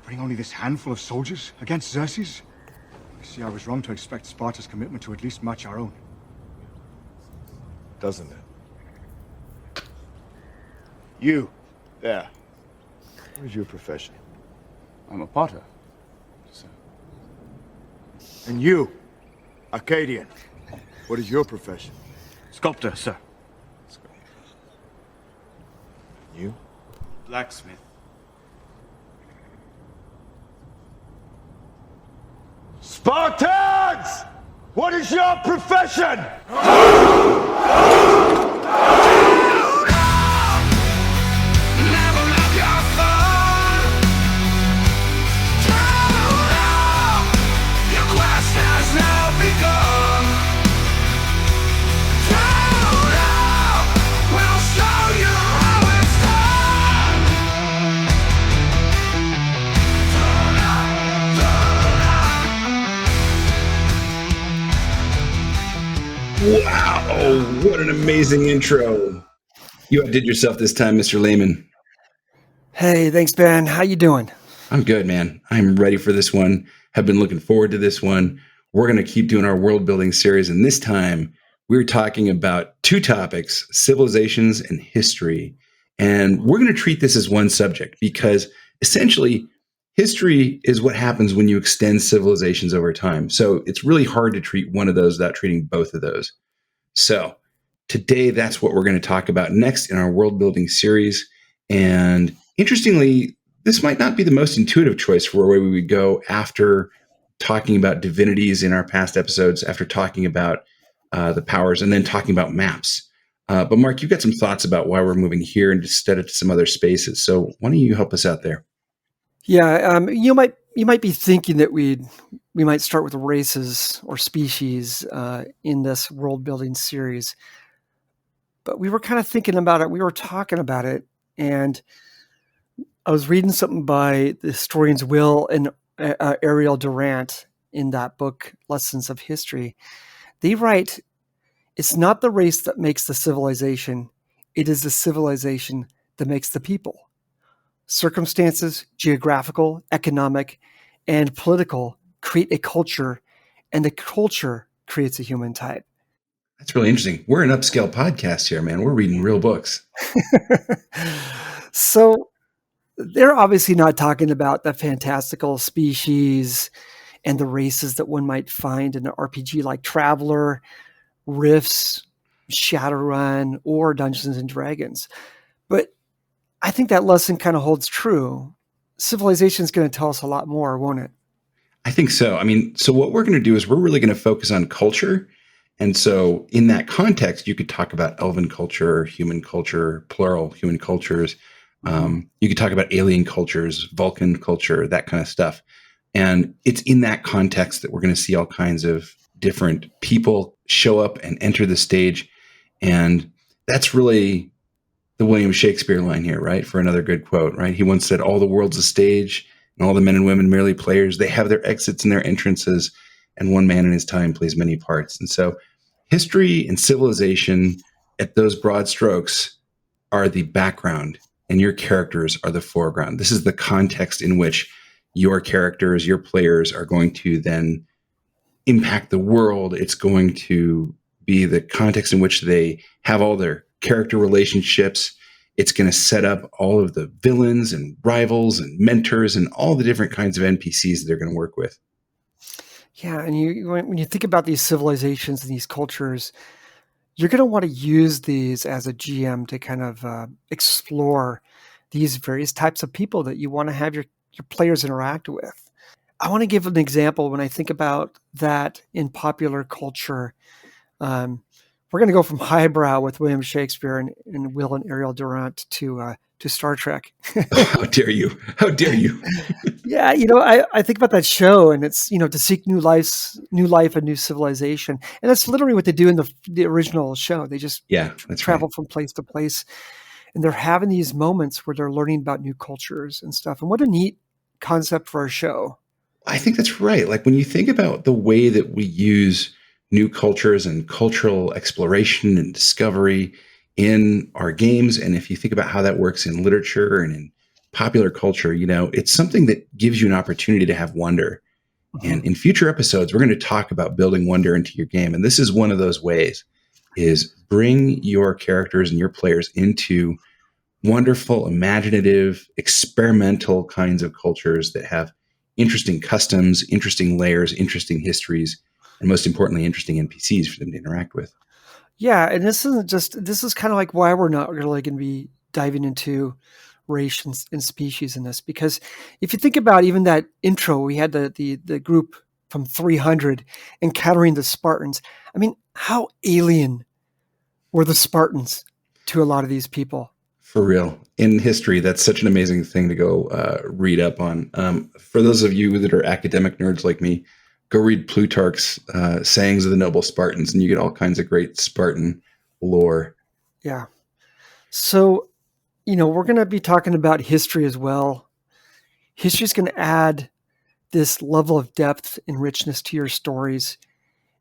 bring only this handful of soldiers against Xerxes? I see I was wrong to expect Sparta's commitment to at least match our own. Doesn't it? You, there. What is your profession? I'm a potter, sir. And you, Arcadian. What is your profession? Sculptor, sir. You? Blacksmith. Spartans! What is your profession? Wow, what an amazing intro. You outdid yourself this time, Mr. Lehman. Hey, thanks, Ben. How you doing? I'm good, man. I'm ready for this one. Have been looking forward to this one. We're going to keep doing our world building series, and this time we're talking about two topics, civilizations and history. And we're going to treat this as one subject because essentially history is what happens when you extend civilizations over time. So it's really hard to treat one of those without treating both of those. So today, that's what we're going to talk about next in our world building series. And interestingly, this might not be the most intuitive choice for where we would go after talking about divinities in our past episodes, after talking about the powers, and then talking about maps. But Mark, you've got some thoughts about why we're moving here instead of to some other spaces. So why don't you help us out there? Yeah, you might be thinking that we might start with races or species in this world building series, but we were kind of thinking about it. We were talking about it, and I was reading something by the historians Will and Ariel Durant in that book, Lessons of History. They write, "It's not the race that makes the civilization; it is the civilization that makes the people. Circumstances, geographical, economic, and political create a culture, and the culture creates a human type." That's really interesting. We're an upscale podcast here, man. We're reading real books. So they're obviously not talking about the fantastical species and the races that one might find in an RPG like Traveller, Rifts, Shadowrun, or Dungeons and Dragons. But I think that lesson kind of holds true. Civilization is going to tell us a lot more, won't it? I think so. I mean, so what we're going to do is we're really going to focus on culture. And so in that context, you could talk about elven culture, human culture, plural human cultures. You could talk about alien cultures, Vulcan culture, that kind of stuff. And it's in that context that we're going to see all kinds of different people show up and enter the stage. And that's really the William Shakespeare line here, right? For another good quote, right? He once said, "All the world's a stage, and all the men and women merely players. They have their exits and their entrances, and one man in his time plays many parts." And so history and civilization at those broad strokes are the background, and your characters are the foreground. This is the context in which your characters, your players are going to then impact the world. It's going to be the context in which they have all their character relationships. It's going to set up all of the villains and rivals and mentors and all the different kinds of NPCs that they're going to work with. Yeah, and when you think about these civilizations and these cultures, you're going to want to use these as a GM to kind of explore these various types of people that you want to have your players interact with. I want to give an example when I think about that in popular culture. We're going to go from highbrow with William Shakespeare and Will and Ariel Durant to Star Trek. How dare you? How dare you? Yeah, I think about that show, and it's, to seek new life, and new civilization. And that's literally what they do in the original show. They just travel from place to place. And they're having these moments where they're learning about new cultures and stuff. And what a neat concept for a show. I think that's right. Like when you think about the way that we use new cultures and cultural exploration and discovery in our games, and if you think about how that works in literature and in popular culture, it's something that gives you an opportunity to have wonder. And in future episodes, we're going to talk about building wonder into your game. And this is one of those ways, is bring your characters and your players into wonderful, imaginative, experimental kinds of cultures that have interesting customs, interesting layers, interesting histories, and most importantly, interesting NPCs for them to interact with. Yeah, and this is kind of like why we're not really going to be diving into race and species in this, because if you think about even that intro, we had the group from 300 encountering the Spartans. I mean, how alien were the Spartans to a lot of these people? For real. In history, that's such an amazing thing to go read up on. For those of you that are academic nerds like me, go read Plutarch's Sayings of the Noble Spartans, and you get all kinds of great Spartan lore. Yeah. So, we're going to be talking about history as well. History is going to add this level of depth and richness to your stories.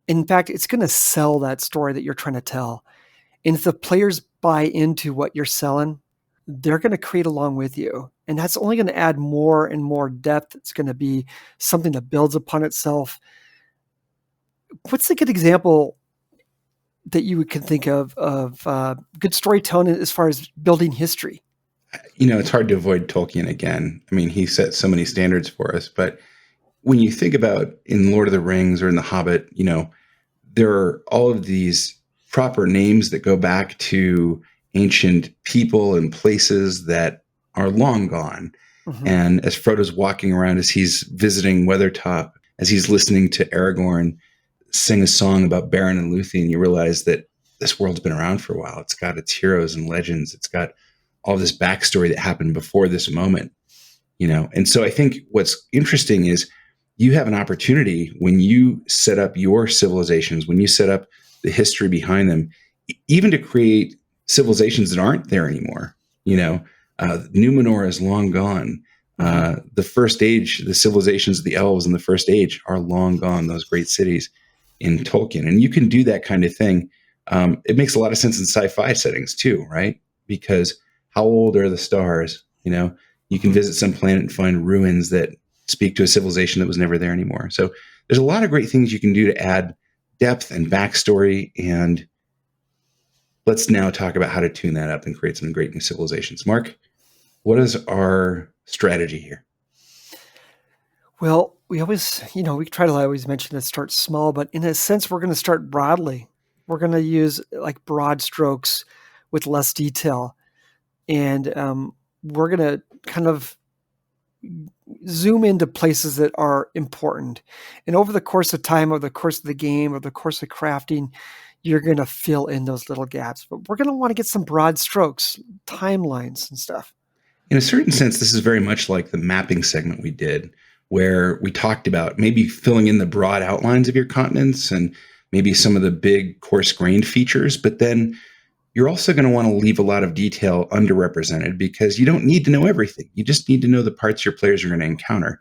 In fact, it's going to sell that story that you're trying to tell. And if the players buy into what you're selling, they're going to create along with you. And that's only going to add more and more depth. It's going to be something that builds upon itself. What's a good example that you can think of good storytelling as far as building history? It's hard to avoid Tolkien again. I mean, he set so many standards for us. But when you think about in Lord of the Rings or in The Hobbit, there are all of these proper names that go back to ancient people and places that are long gone. Mm-hmm. And as Frodo's walking around, as he's visiting Weathertop, as he's listening to Aragorn sing a song about Beren and Luthien, you realize that this world's been around for a while. It's got its heroes and legends. It's got all this backstory that happened before this moment, And so I think what's interesting is you have an opportunity when you set up your civilizations, when you set up the history behind them, even to create civilizations that aren't there anymore. Numenor is long gone. The First Age, the civilizations of the elves in the First Age are long gone, those great cities in Tolkien. And you can do that kind of thing. It makes a lot of sense in sci-fi settings too, right? Because how old are the stars? You can visit some planet and find ruins that speak to a civilization that was never there anymore. So there's a lot of great things you can do to add depth and backstory. And let's now talk about how to tune that up and create some great new civilizations. Mark, what is our strategy here? Well, we always, we try to always mention that start small, but in a sense, we're going to start broadly. We're going to use like broad strokes with less detail. And we're going to kind of zoom into places that are important. And over the course of time, over the course of the game, over the course of crafting, you're going to fill in those little gaps. But we're going to want to get some broad strokes, timelines and stuff. In a certain sense, this is very much like the mapping segment we did, where we talked about maybe filling in the broad outlines of your continents and maybe some of the big coarse-grained features, but then you're also going to want to leave a lot of detail underrepresented because you don't need to know everything. You just need to know the parts your players are going to encounter.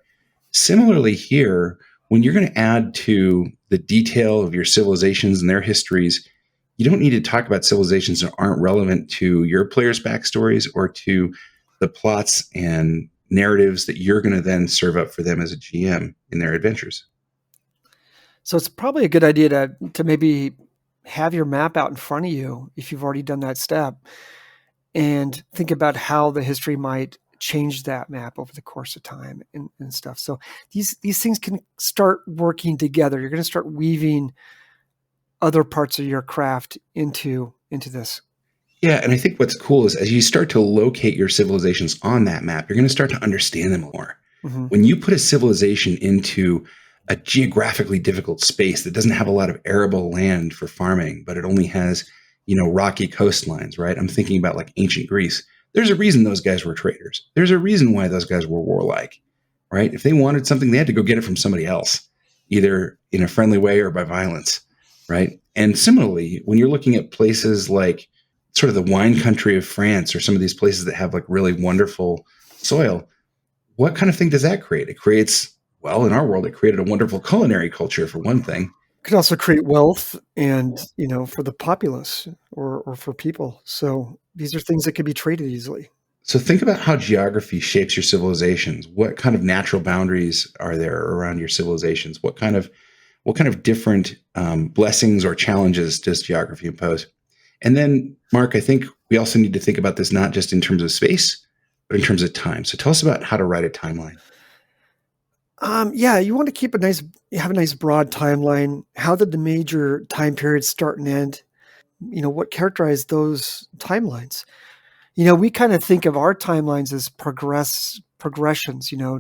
Similarly here, when you're going to add to the detail of your civilizations and their histories, you don't need to talk about civilizations that aren't relevant to your players' backstories or to the plots and narratives that you're going to then serve up for them as a GM in their adventures. So it's probably a good idea to maybe have your map out in front of you if you've already done that step and think about how the history might change that map over the course of time and stuff. So these things can start working together. You're going to start weaving other parts of your craft into this. Yeah, and I think what's cool is as you start to locate your civilizations on that map, you're going to start to understand them more. Mm-hmm. When you put a civilization into a geographically difficult space that doesn't have a lot of arable land for farming, but it only has, rocky coastlines, right? I'm thinking about like ancient Greece. There's a reason those guys were traders. There's a reason why those guys were warlike, right? If they wanted something, they had to go get it from somebody else, either in a friendly way or by violence, right? And similarly, when you're looking at places like sort of the wine country of France or some of these places that have like really wonderful soil, what kind of thing does that create? It creates, well, in our world, it created a wonderful culinary culture for one thing. It could also create wealth and, for the populace or for people. So these are things that could be traded easily. So think about how geography shapes your civilizations. What kind of natural boundaries are there around your civilizations? What kind of different blessings or challenges does geography impose? And then, Mark, I think we also need to think about this not just in terms of space, but in terms of time. So tell us about how to write a timeline. Yeah, you want to have a nice broad timeline. How did the major time periods start and end? What characterized those timelines? We kind of think of our timelines as progressions,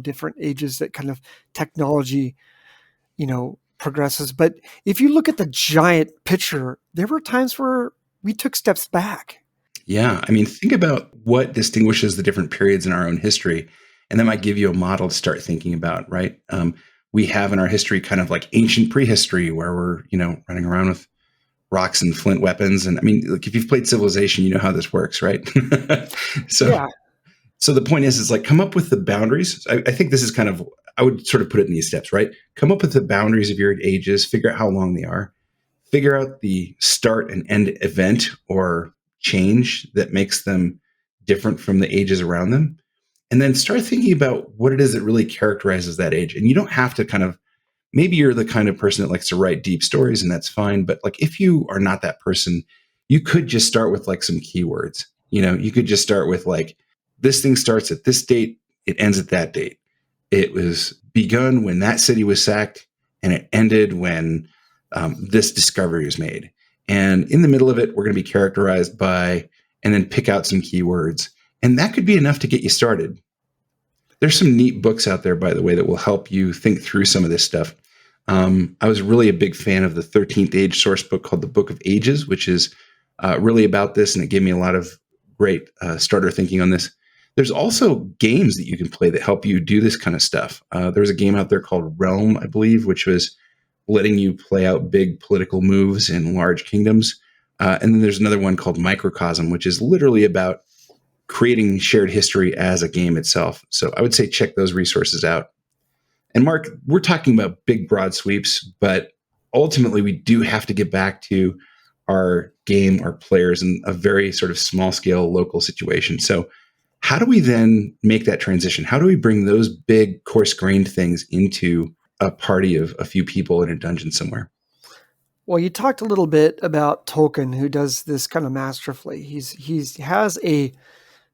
different ages that kind of technology, progresses. But if you look at the giant picture, there were times where we took steps back. Yeah, I mean, think about what distinguishes the different periods in our own history, and that might give you a model to start thinking about, right? We have in our history kind of like ancient prehistory, where we're running around with rocks and flint weapons, and I mean, like if you've played Civilization, you know how this works, right? so, Yeah. so the point is like come up with the boundaries. I think this is kind of I would sort of put it in these steps, right? Come up with the boundaries of your ages, figure out how long they are, figure out the start and end event or change that makes them different from the ages around them. And then start thinking about what it is that really characterizes that age. And you don't have to kind of, maybe you're the kind of person that likes to write deep stories and that's fine. But like if you are not that person, you could just start with like some keywords. You could just start with like, this thing starts at this date, it ends at that date. It was begun when that city was sacked, and it ended when this discovery was made. And in the middle of it, we're going to be characterized by, and then pick out some keywords. And that could be enough to get you started. There's some neat books out there, by the way, that will help you think through some of this stuff. I was really a big fan of the 13th Age source book called The Book of Ages, which is really about this, and it gave me a lot of great starter thinking on this. There's also games that you can play that help you do this kind of stuff. There's a game out there called Realm, I believe, which was letting you play out big political moves in large kingdoms. And then there's another one called Microcosm, which is literally about creating shared history as a game itself. So I would say check those resources out. And Mark, we're talking about big, broad sweeps, but ultimately we do have to get back to our game, our players in a very sort of small scale local situation. So how do we then make that transition? How do we bring those big coarse grained things into a party of a few people in a dungeon somewhere? Well, you talked a little bit about Tolkien, who does this kind of masterfully. He has a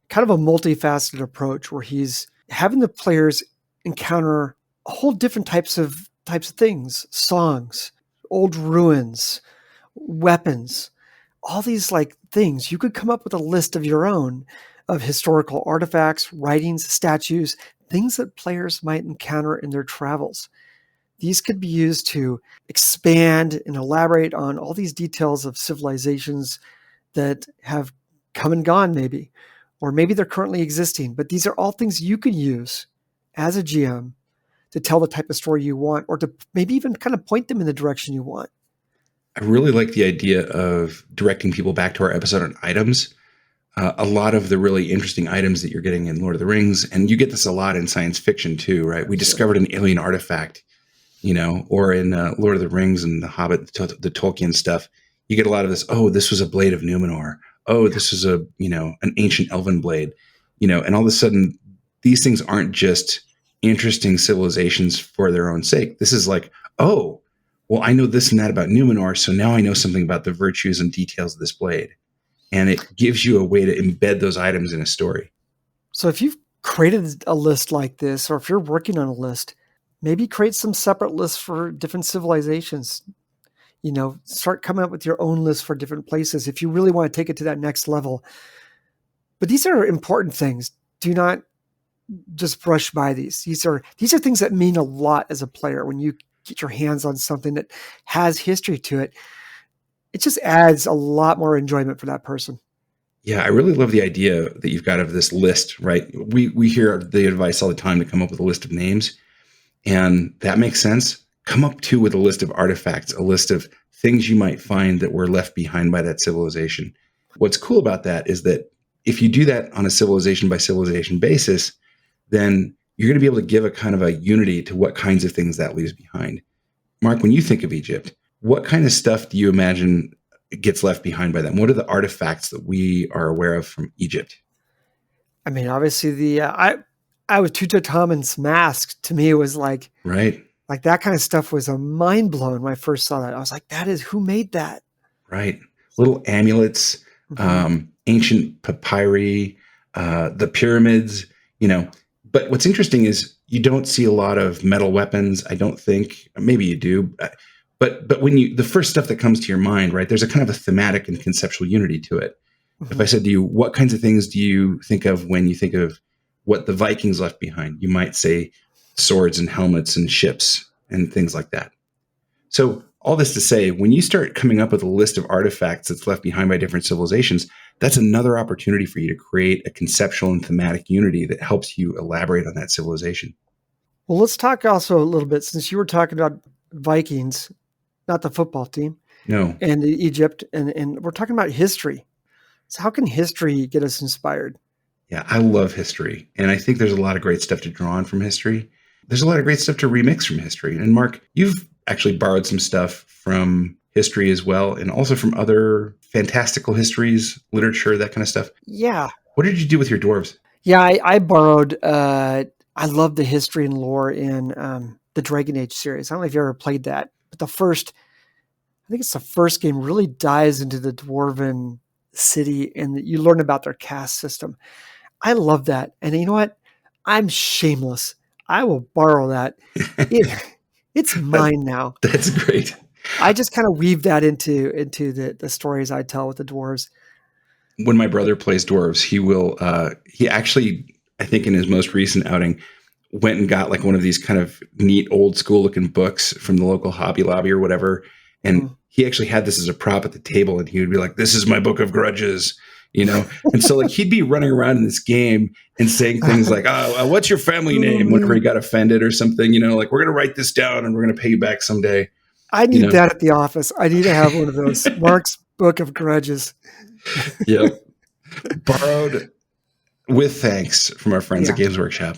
kind of a multifaceted approach where he's having the players encounter a whole different types of things, songs, old ruins, weapons, all these like things. You could come up with a list of your own of historical artifacts, writings, statues, things that players might encounter in their travels. These could be used to expand and elaborate on all these details of civilizations that have come and gone maybe, or maybe they're currently existing. But these are all things you can use as a GM to tell the type of story you want, or to maybe even kind of point them in the direction you want. I really like the idea of directing people back to our episode on items. A lot of the really interesting items that you're getting in Lord of the Rings, and you get this a lot in science fiction too, right? We discovered an alien artifact, or in Lord of the Rings and The Hobbit, the Tolkien stuff. You get a lot of this, oh, this was a blade of Numenor. Oh, this was an ancient elven blade, and all of a sudden these things aren't just interesting civilizations for their own sake. This is like, oh, well, I know this and that about Numenor, so now I know something about the virtues and details of this blade. And it gives you a way to embed those items in a story. So if you've created a list like this, or if you're working on a list, maybe create some separate lists for different civilizations. Start coming up with your own list for different places if you really want to take it to that next level. But these are important things. Do not just brush by these. These are things that mean a lot as a player. When you get your hands on something that has history to it, it just adds a lot more enjoyment for that person. Yeah, I really love the idea that you've got of this list, right? We hear the advice all the time to come up with a list of names, and that makes sense. Come up too with a list of artifacts, a list of things you might find that were left behind by that civilization. What's cool about that is that if you do that on a civilization by civilization basis, then you're going to be able to give a kind of a unity to what kinds of things that leaves behind. Mark, when you think of Egypt, what kind of stuff do you imagine gets left behind by them? What are the artifacts that we are aware of from Egypt? I mean, obviously I was Tutankhamun's mask to me was like Right. that kind of stuff was a mind blown when I first saw that. I was like, who made that? Right. Little amulets, ancient papyri, the pyramids, But what's interesting is you don't see a lot of metal weapons. I don't think, maybe you do, but when the first stuff that comes to your mind, right, there's a kind of a thematic and conceptual unity to it. If I said to you, what kinds of things do you think of when you think of what the Vikings left behind? You might say swords and helmets and ships and things like that. So all this to say, when you start coming up with a list of artifacts that's left behind by different civilizations, that's another opportunity for you to create a conceptual and thematic unity that helps you elaborate on that civilization. Well, let's talk also a little bit, since you were talking about Vikings, not the football team, No. and Egypt, and we're talking about history. So how can history get us inspired? Yeah, I love history. And I think there's a lot of great stuff to draw on from history. There's a lot of great stuff to remix from history. And Mark, you've actually borrowed some stuff from history as well, and also from other fantastical histories, literature, that kind of stuff. Yeah. What did you do with your dwarves? Yeah, I borrowed, I love the history and lore in the Dragon Age series. I don't know if you ever played that, but I think it's the first game really dives into the Dwarven city and you learn about their caste system. I love that. And you know what? I'm shameless. I will borrow that. It's mine now. That's great. I just kind of weave that into the stories I tell with the dwarves. When my brother plays dwarves, he actually, I think in his most recent outing, went and got like one of these kind of neat old school looking books from the local Hobby Lobby or whatever. And he actually had this as a prop at the table, and he would be like, "This is my book of grudges," And so like he'd be running around in this game and saying things like, "Oh, what's your family name?" Whenever he got offended or something, like, "We're going to write this down and we're going to pay you back someday." I need that at the office. I need to have one of those. Mark's book of grudges. Yep. Borrowed with thanks from our friends at Games Workshop.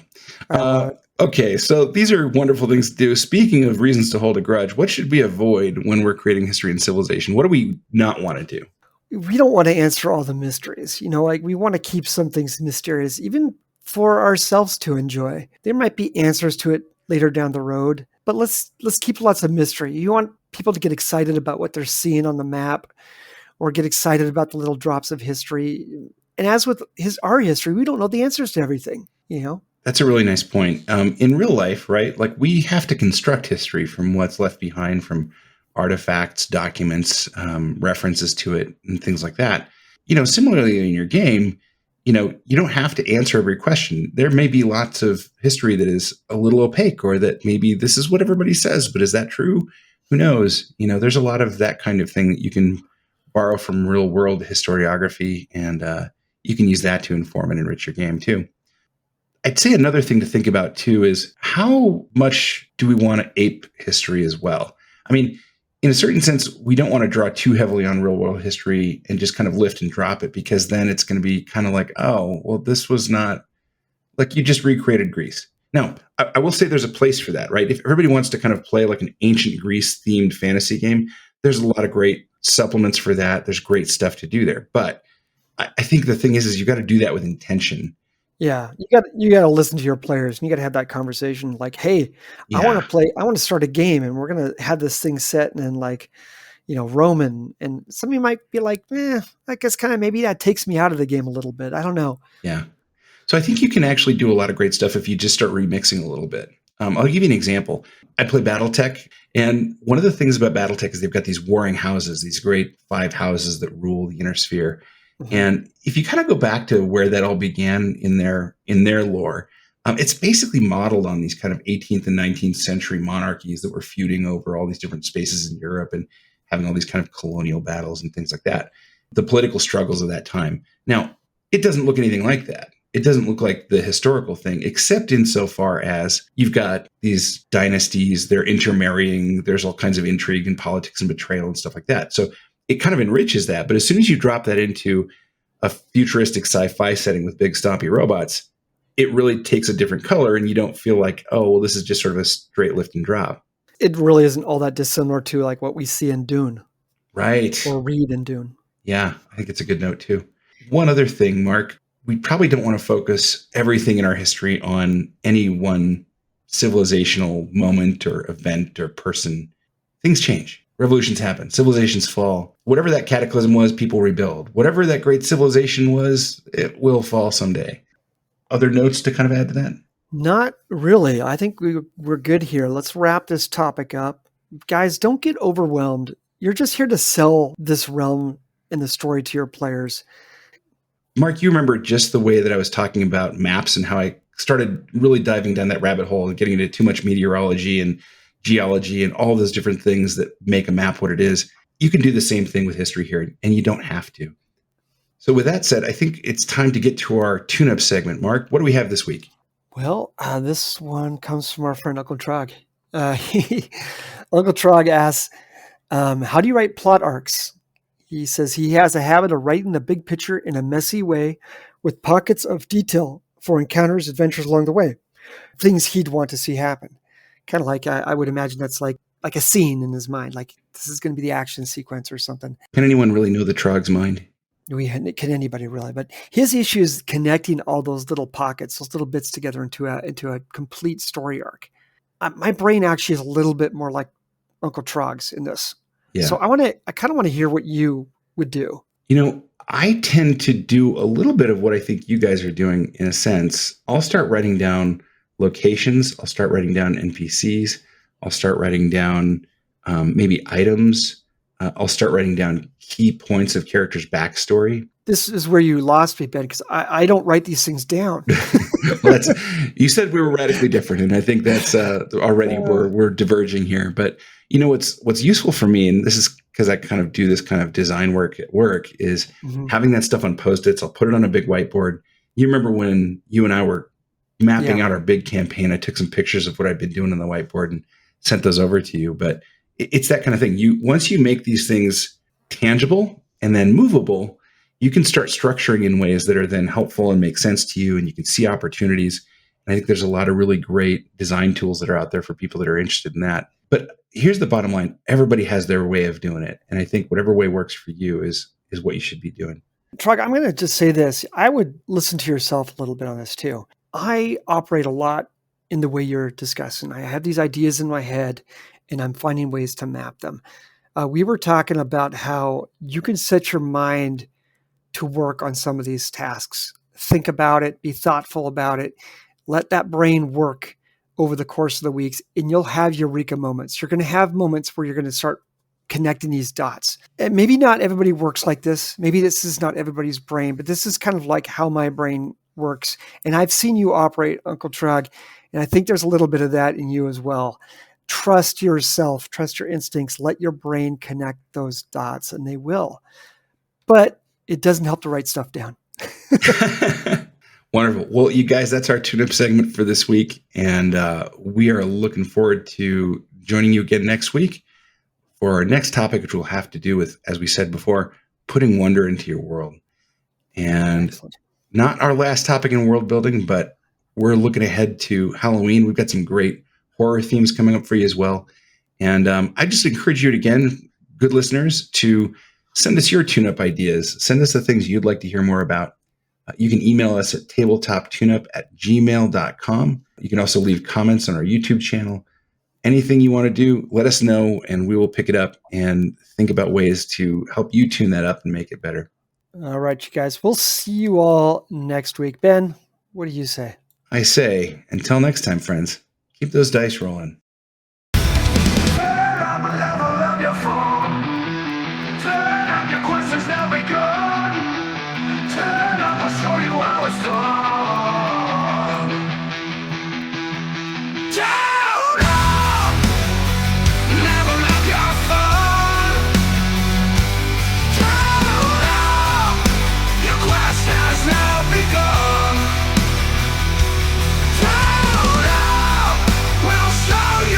Okay, so these are wonderful things to do. Speaking of reasons to hold a grudge, what should we avoid when we're creating history and civilization? What do we not want to do? We don't want to answer all the mysteries. Like we want to keep some things mysterious, even for ourselves to enjoy. There might be answers to it later down the road, but let's keep lots of mystery. You want people to get excited about what they're seeing on the map or get excited about the little drops of history. And as with our history, we don't know the answers to everything, That's a really nice point. In real life, right? Like we have to construct history from what's left behind from artifacts, documents, references to it, and things like that. Similarly in your game, you don't have to answer every question. There may be lots of history that is a little opaque, or that maybe this is what everybody says, but is that true? Who knows? There's a lot of that kind of thing that you can borrow from real world historiography, and you can use that to inform and enrich your game too. I'd say another thing to think about too is how much do we want to ape history as well? I mean, in a certain sense, we don't want to draw too heavily on real world history and just kind of lift and drop it, because then it's going to be kind of like, oh, well, this was not like you just recreated Greece. Now, I will say there's a place for that, right? If everybody wants to kind of play like an ancient Greece themed fantasy game, there's a lot of great supplements for that. There's great stuff to do there. But I think the thing is you got to do that with intention. Yeah, you got to listen to your players, and you got to have that conversation. Like, hey, I want to start a game, and we're gonna have this thing set in like, Roman. And some of you might be like, I guess kind of maybe that takes me out of the game a little bit. I don't know. Yeah. So I think you can actually do a lot of great stuff if you just start remixing a little bit. I'll give you an example. I play BattleTech, and one of the things about BattleTech is they've got these warring houses, these great 5 houses that rule the inner sphere. And if you kind of go back to where that all began in their lore, it's basically modeled on these kind of 18th and 19th century monarchies that were feuding over all these different spaces in Europe and having all these kind of colonial battles and things like that. The political struggles of that time. Now, it doesn't look anything like that. It doesn't look like the historical thing, except insofar as you've got these dynasties, they're intermarrying, there's all kinds of intrigue and politics and betrayal and stuff like that. So it kind of enriches that. But as soon as you drop that into a futuristic sci-fi setting with big stompy robots, it really takes a different color, and you don't feel like, oh, well, this is just sort of a straight lift and drop. It really isn't all that dissimilar to like what we see in Dune. Right. Or read in Dune. Yeah, I think it's a good note too. One other thing, Mark, we probably don't want to focus everything in our history on any one civilizational moment or event or person. Things change. Revolutions happen. Civilizations fall. Whatever that cataclysm was, people rebuild. Whatever that great civilization was, it will fall someday. Other notes to kind of add to that? Not really. I think we're good here. Let's wrap this topic up. Guys, don't get overwhelmed. You're just here to sell this realm and the story to your players. Mark, you remember just the way that I was talking about maps and how I started really diving down that rabbit hole and getting into too much meteorology and geology and all those different things that make a map what it is. You can do the same thing with history here, and you don't have to. So with that said, I think it's time to get to our tune-up segment. Mark, what do we have this week? Well, this one comes from our friend Uncle Trog. Uncle Trog asks, how do you write plot arcs? He says he has a habit of writing the big picture in a messy way with pockets of detail for encounters, adventures along the way, things he'd want to see happen. Kind of like, I would imagine that's like a scene in his mind, like this is going to be the action sequence or something. Can anyone really know the Trog's mind? Can anybody really? But his issue is connecting all those little pockets, those little bits together into a complete story arc. My brain actually is a little bit more like Uncle Trog's in this. Yeah. So I kind of want to hear what you would do. I tend to do a little bit of what I think you guys are doing in a sense. I'll start writing down locations. I'll start writing down NPCs. I'll start writing down maybe items. I'll start writing down key points of characters' backstory. This is where you lost me, Ben, because I don't write these things down. Well, you said we were radically different, and I think that's already we're diverging here. But what's useful for me, and this is because I kind of do this kind of design work at work, is having that stuff on Post-its. I'll put it on a big whiteboard. You remember when you and I were mapping out our big campaign? I took some pictures of what I'd been doing on the whiteboard and sent those over to you. But it's that kind of thing. Once you make these things tangible and then movable, you can start structuring in ways that are then helpful and make sense to you, and you can see opportunities. And I think there's a lot of really great design tools that are out there for people that are interested in that. But here's the bottom line. Everybody has their way of doing it. And I think whatever way works for you is what you should be doing. Trog, I'm going to just say this. I would listen to yourself a little bit on this too. I operate a lot in the way you're discussing. I have these ideas in my head, and I'm finding ways to map them. We were talking about how you can set your mind to work on some of these tasks. Think about it, be thoughtful about it, let that brain work over the course of the weeks, and you'll have eureka moments. You're going to have moments where you're going to start connecting these dots. And maybe not everybody works like this. Maybe this is not everybody's brain, but this is kind of like how my brain works. And I've seen you operate, Uncle Trog, and I think there's a little bit of that in you as well. Trust yourself, trust your instincts, let your brain connect those dots, and they will. But it doesn't help to write stuff down. Wonderful. Well, you guys, that's our tune-up segment for this week. And we are looking forward to joining you again next week for our next topic, which will have to do with, as we said before, putting wonder into your world. And excellent. Not our last topic in world building, but we're looking ahead to Halloween. We've got some great horror themes coming up for you as well. And I just encourage you again, good listeners, to send us your tune-up ideas. Send us the things you'd like to hear more about. You can email us at tabletoptuneup@gmail.com. You can also leave comments on our YouTube channel. Anything you want to do, let us know, and we will pick it up and think about ways to help you tune that up and make it better. All right, you guys. We'll see you all next week. Ben, what do you say? I say, until next time, friends, keep those dice rolling. Show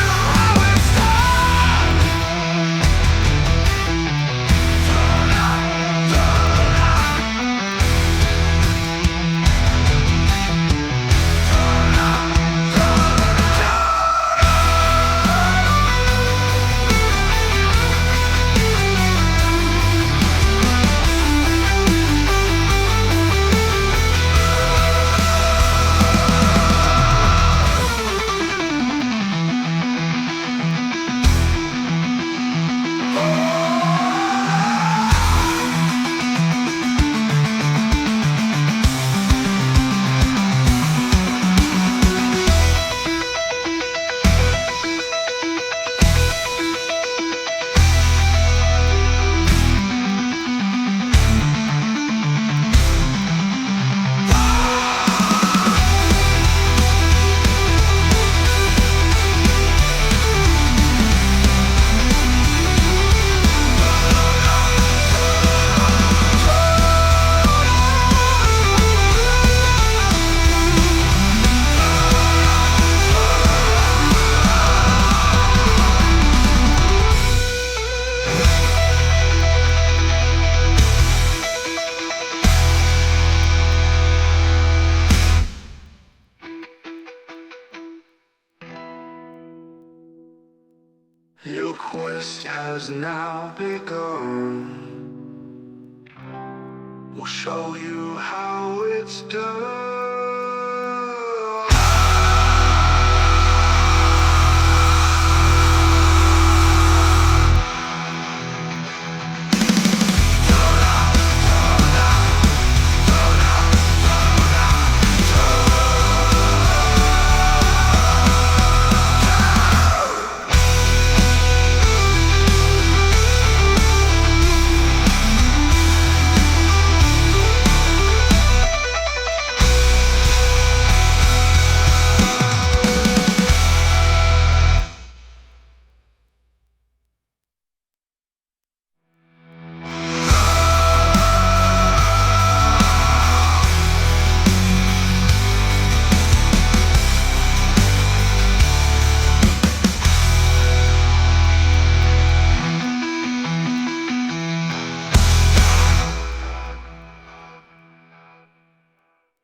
Your quest has now begun. We'll show you how it's done.